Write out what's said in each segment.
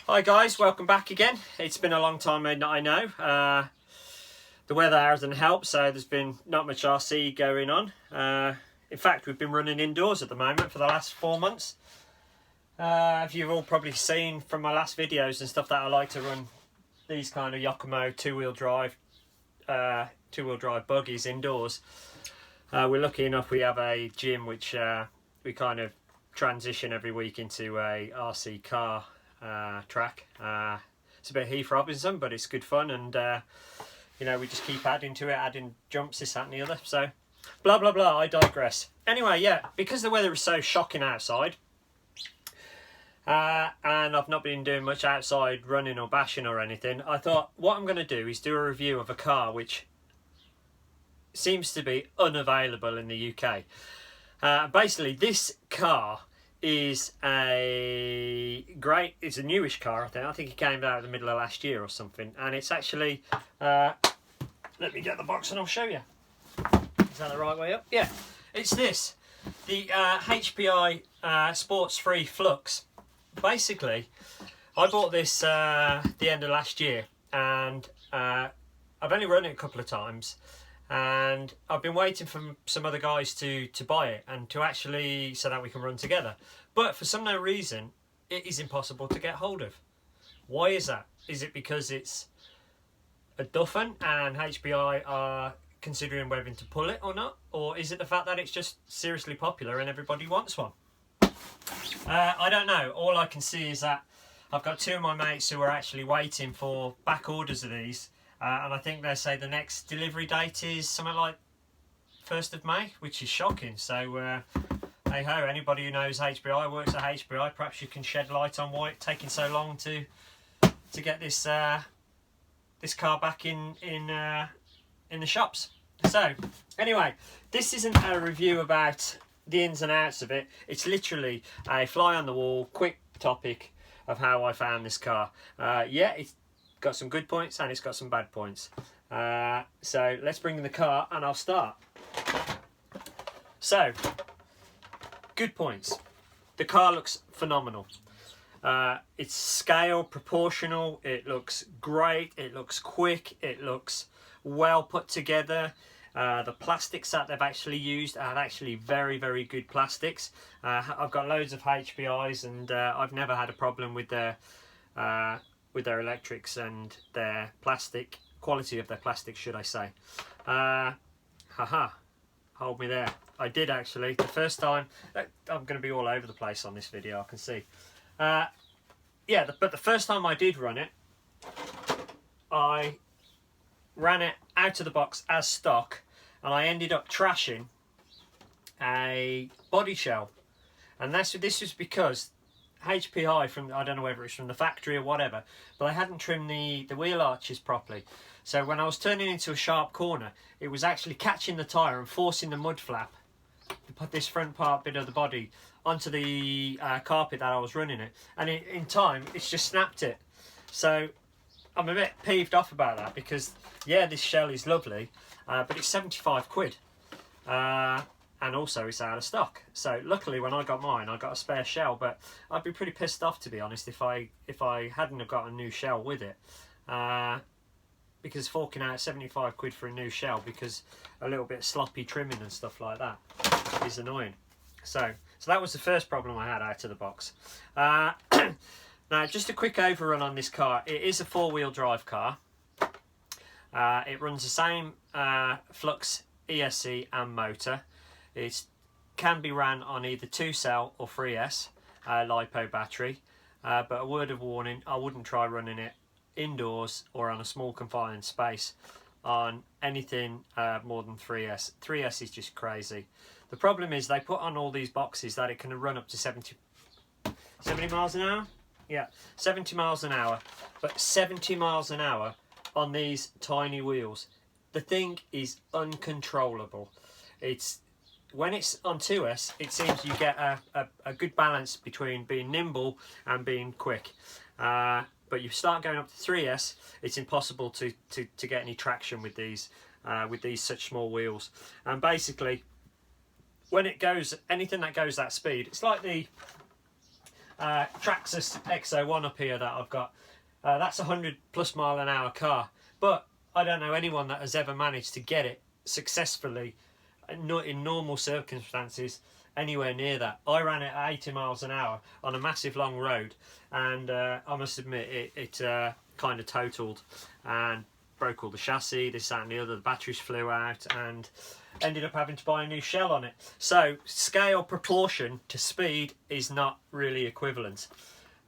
Hi guys, welcome back again. It's been a long time, I know. The weather hasn't helped, so there's been not much RC going on. In fact, we've been running indoors at the moment for the last 4 months. If you've all probably seen from my last videos and stuff that I like to run these kind of Yokomo two-wheel drive buggies indoors. We're lucky enough we have a gym which we kind of transition every week into a RC car track. It's a bit Heath Robinson, but it's good fun, and you know, we just keep adding to it, adding jumps, this, that and the other. So blah blah blah, I digress. Anyway, yeah, because the weather is so shocking outside, and I've not been doing much outside running or bashing or anything, I thought what I'm going to do is do a review of a car which seems to be unavailable in the UK. Basically, this car is it's a newish car, I think it came out in the middle of last year or something, and it's actually, let me get the box and I'll show you. Is that the right way up? Yeah, it's this, the HPI Sports Free Flux. Basically, I bought this the end of last year, and I've only run it a couple of times, and I've been waiting for some other guys to buy it and to actually, so that we can run together. But for some reason, it is impossible to get hold of. Why is that? Is it because it's a duffin and HPI are considering whether to pull it or not? Or is it the fact that it's just seriously popular and everybody wants one? I don't know. All I can see is that I've got two of my mates who are actually waiting for back orders of these. And I think they say the next delivery date is something like 1st of May, which is shocking. So, hey ho, anybody who knows HPI, works at HPI, perhaps you can shed light on why it's taking so long to get this this car back in the shops. So, anyway, this isn't a review about the ins and outs of it. It's literally a fly on the wall, quick topic of how I found this car. Yeah, it's got some good points and it's got some bad points. So let's bring in the car and I'll start. So, good points. The car looks phenomenal. It's scale, proportional, it looks great, it looks quick, it looks well put together. The plastics that they've actually used are actually very, very good plastics. I've got loads of HPIs and I've never had a problem with their electrics and their plastic quality of their plastic, should I say. Hold me there. I did actually, the first time, I'm going to be all over the place on this video, I can see. Yeah, but the first time I did run it, I ran it out of the box as stock, and I ended up trashing a body shell. And this was because HPI, from, I don't know whether it's from the factory or whatever, but I hadn't trimmed the wheel arches properly. So when I was turning into a sharp corner, it was actually catching the tyre and forcing the mud flap to put this front part bit of the body onto the carpet that I was running it. And in time, it's just snapped it. So I'm a bit peeved off about that because, yeah, this shell is lovely, but it's 75 quid. And also it's out of stock. So luckily when I got mine, I got a spare shell, but I'd be pretty pissed off, to be honest, if I hadn't have got a new shell with it. Because forking out 75 quid for a new shell because a little bit sloppy trimming and stuff like that is annoying. So that was the first problem I had out of the box. Now, just a quick overrun on this car. It is a four-wheel drive car. It runs the same Flux ESC and motor. It can be ran on either 2-cell or 3S LiPo battery. But a word of warning, I wouldn't try running it indoors or on a small confined space on anything more than 3S. 3S is just crazy. The problem is they put on all these boxes that it can run up to 70 miles an hour? Yeah, 70 miles an hour. But 70 miles an hour on these tiny wheels. The thing is uncontrollable. When it's on 2S, it seems you get a good balance between being nimble and being quick. But you start going up to 3S, it's impossible to get any traction with these such small wheels. And basically, when it goes, anything that goes that speed, it's like the Traxxas XO1 up here that I've got. That's a 100+ mile an hour car, but I don't know anyone that has ever managed to get it successfully in normal circumstances anywhere near that. I ran it at 80 miles an hour on a massive long road, and I must admit it kind of totaled and broke all the chassis, this, that and the other. The batteries flew out and ended up having to buy a new shell on it. So scale proportion to speed is not really equivalent.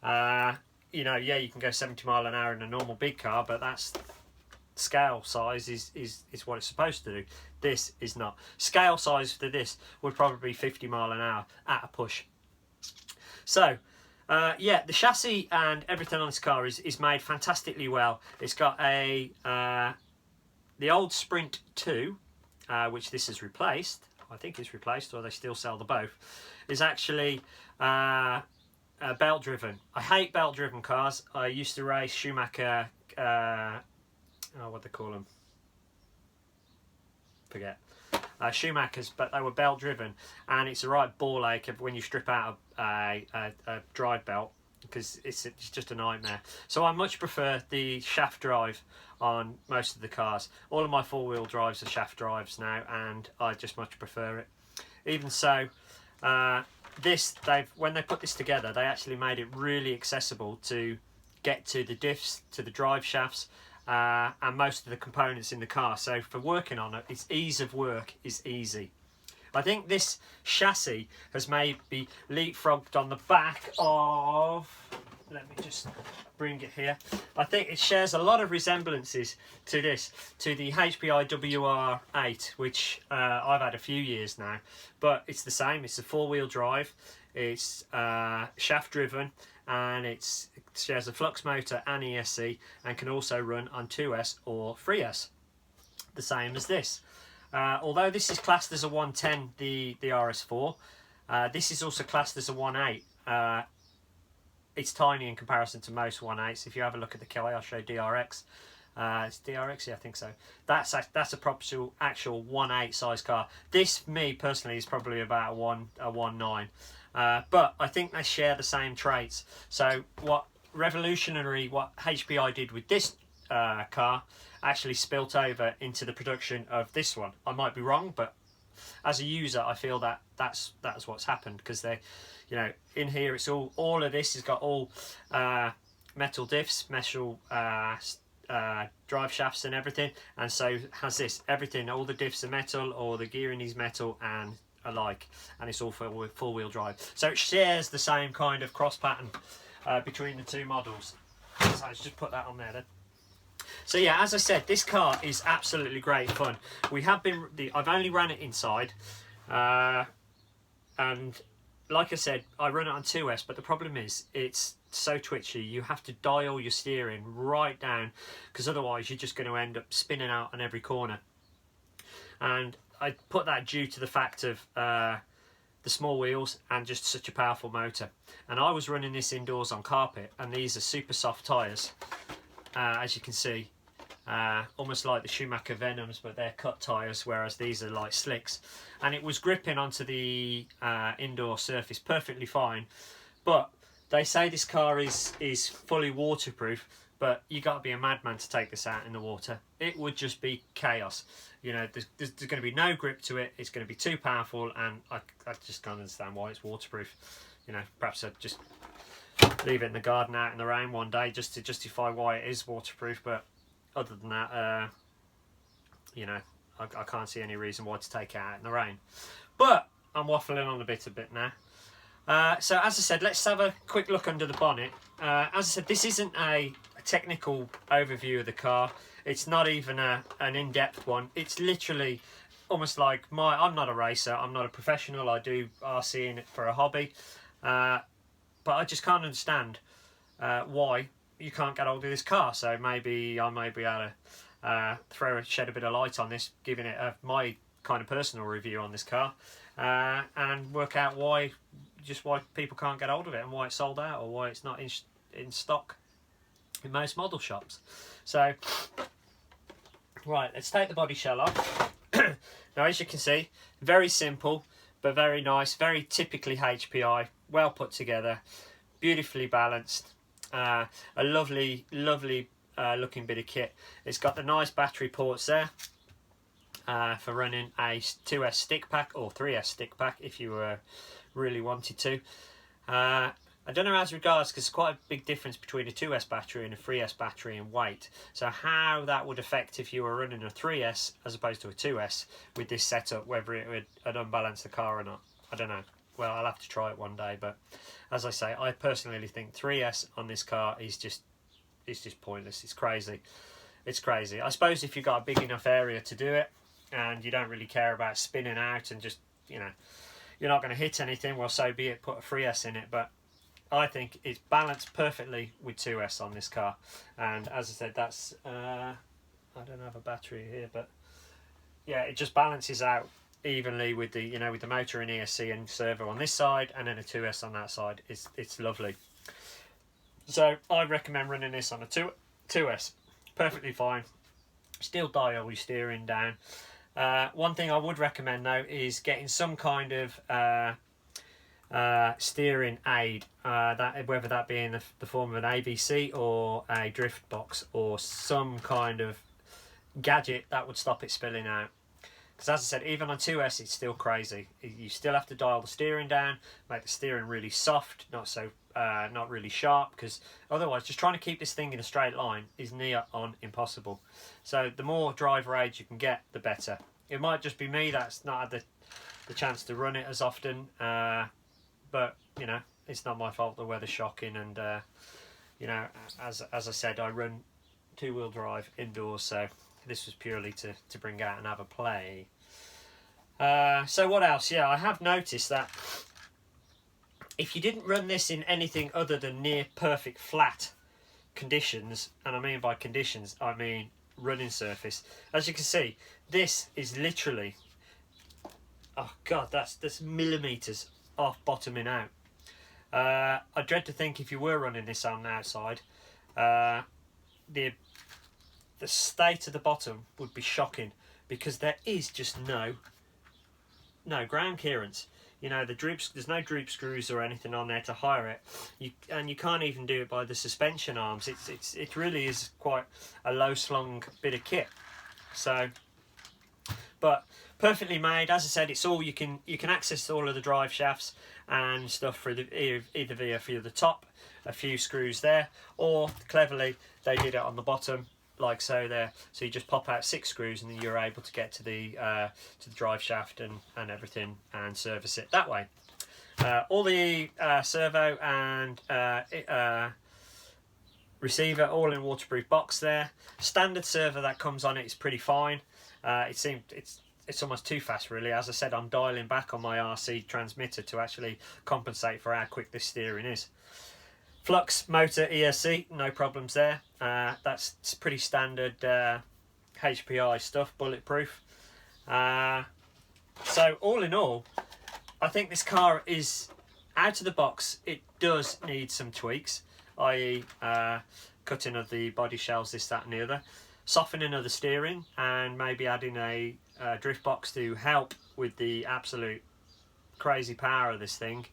You know, yeah, you can go 70 mile an hour in a normal big car, but that's scale size is what it's supposed to do. This is not. Scale size for this would probably be 50 mile an hour at a push. So yeah, the chassis and everything on this car is made fantastically well. It's got a the old Sprint 2, which this has replaced. I think it's replaced, or they still sell the both. Is actually belt driven. I hate belt driven cars. I used to race Schumacher. What they call them? Forget. Schumachers, but they were belt driven, and it's a right ball ache when you strip out a drive belt, because it's just a nightmare. So I much prefer the shaft drive on most of the cars. All of my four-wheel drives are shaft drives now, and I just much prefer it. Even so, when they put this together, they actually made it really accessible to get to the diffs, to the drive shafts, and most of the components in the car. So for working on it, its ease of work is easy. I think this chassis has maybe leapfrogged on the back of, let me just bring it here. I think it shares a lot of resemblances to the HPI WR8, which I've had a few years now, but it's the same. It's a four-wheel drive, it's shaft driven, and it shares a Flux motor and ESC, and can also run on 2S or 3S, the same as this. Although this is classed as a 110, the RS4, this is also classed as a 1.8. It's tiny in comparison to most 1.8s. If you have a look at the KI, I'll show DRX. It's DRX, yeah, I think so. That's a proper actual 1.8 size car. This, me personally, is probably about a 1.9. But I think they share the same traits. So what HPI did with this car actually spilt over into the production of this one. I might be wrong, but as a user, I feel that that's what's happened, because they, you know, in here it's all of this has got all metal diffs, metal drive shafts and everything, and so has this. Everything, all the diffs are metal, or the gearing is metal and alike, and it's all four-wheel drive. So it shares the same kind of cross pattern between the two models. So let's just put that on there then. So yeah, as I said, this car is absolutely great fun. I've only ran it inside, and like I said, I run it on 2S, but the problem is it's so twitchy. You have to dial your steering right down, because otherwise you're just going to end up spinning out on every corner. And I put that due to the fact of the small wheels and just such a powerful motor. And I was running this indoors on carpet, and these are super soft tyres, as you can see, almost like the Schumacher Venoms, but they're cut tyres, whereas these are like slicks. And it was gripping onto the indoor surface perfectly fine. But they say this car is fully waterproof, but you got to be a madman to take this out in the water. It would just be chaos. You know, there's going to be no grip to it. It's going to be too powerful, and I just can't understand why it's waterproof. You know, perhaps I'd just leave it in the garden out in the rain one day just to justify why it is waterproof. But other than that, you know, I can't see any reason why to take it out in the rain. But I'm waffling on a bit now. So as I said, let's have a quick look under the bonnet. As I said, this isn't a technical overview of the car. It's not even an in-depth one. It's literally almost like I'm not a racer, I'm not a professional, I do RC in it for a hobby, but I just can't understand why you can't get hold of this car. So maybe I may be able to shed a bit of light on this, giving it my kind of personal review on this car, and work out why people can't get hold of it, and why it's sold out, or why it's not in stock in most model shops. So right, let's take the body shell off. Now, as you can see, very simple but very nice, very typically HPI, well put together. beautifully balanced, a lovely looking bit of kit. It's got the nice battery ports there for running a 2S stick pack or 3S stick pack if you really wanted to. I don't know as regards, because there's quite a big difference between a 2S battery and a 3S battery in weight. So how that would affect if you were running a 3S as opposed to a 2S with this setup, whether it would unbalance the car or not, I don't know. Well, I'll have to try it one day, but as I say, I personally think 3S on this car is just pointless. It's crazy. It's crazy. I suppose if you've got a big enough area to do it and you don't really care about spinning out and just, you know, you're not going to hit anything, well, so be it, put a 3S in it. But I think it's balanced perfectly with 2S on this car. And as I said, that's I don't have a battery here, but yeah, it just balances out evenly with the, you know, with the motor and ESC and servo on this side and then a 2S on that side. It's lovely. So I recommend running this on a 2S. Perfectly fine. Still dial your steering down. One thing I would recommend though is getting some kind of steering aid, whether that be in the form of an ABC or a drift box or some kind of gadget that would stop it spilling out. Because as I said, even on 2S it's still crazy. You still have to dial the steering down, make the steering really soft, not really sharp, because otherwise just trying to keep this thing in a straight line is near on impossible. So the more driver aid you can get, the better. It might just be me that's not had the chance to run it as often, but you know, it's not my fault. The weather's shocking, and you know, as I said, I run two-wheel drive indoors, so this was purely to bring out and have a play. So what else? Yeah, I have noticed that if you didn't run this in anything other than near perfect flat conditions, and I mean by conditions, I mean running surface, as you can see, this is literally, oh god, that's millimeters off bottoming out. I dread to think if you were running this on the outside, the state of the bottom would be shocking, because there is just no ground clearance. You know, there's no droop screws or anything on there to hire it. And you can't even do it by the suspension arms. It really is quite a low slung bit of kit. So, but perfectly made. As I said, it's all you can access all of the drive shafts and stuff for either via the top, a few screws there, or cleverly they did it on the bottom like so there. So you just pop out 6 screws and then you're able to get to the drive shaft and everything and service it that way. All the servo and receiver all in a waterproof box there. Standard servo that comes on it is pretty fine. It's almost too fast really. As I said, I'm dialing back on my RC transmitter to actually compensate for how quick this steering is. Flux motor ESC, no problems there. That's pretty standard HPI stuff, bulletproof. So all in all, I think this car is out of the box. It does need some tweaks, i.e. cutting of the body shells, this, that and the other, softening of the steering, and maybe adding a drift box to help with the absolute crazy power of this thing.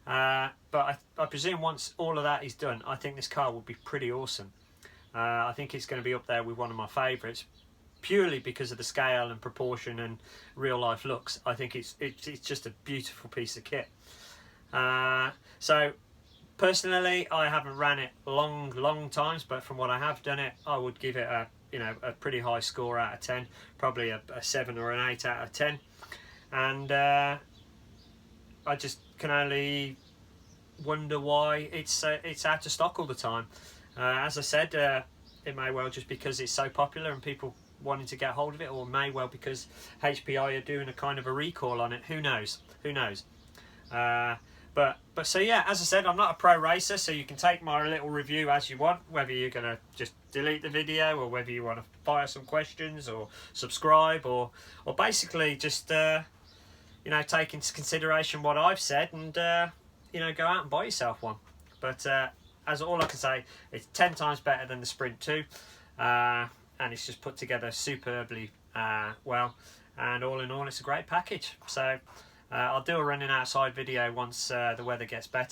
But I presume once all of that is done, I think this car will be pretty awesome. I think it's going to be up there with one of my favourites, purely because of the scale and proportion and real life looks. I think it's just a beautiful piece of kit. So personally, I haven't ran it long times, but from what I have done it, I would give it a pretty high score out of 10, probably a 7 or an 8 out of 10. And I just can only wonder why it's out of stock all the time. As I said, it may well just because it's so popular and people wanting to get hold of it, or may well because HPI are doing a kind of a recall on it. Who knows? But so yeah, as I said, I'm not a pro racer, so you can take my little review as you want, whether you're going to just delete the video or whether you want to fire some questions or subscribe or basically just take into consideration what I've said and go out and buy yourself one. But as all I can say, it's 10 times better than the Sprint 2, and it's just put together superbly well, and all in all it's a great package. So I'll do a running outside video once the weather gets better.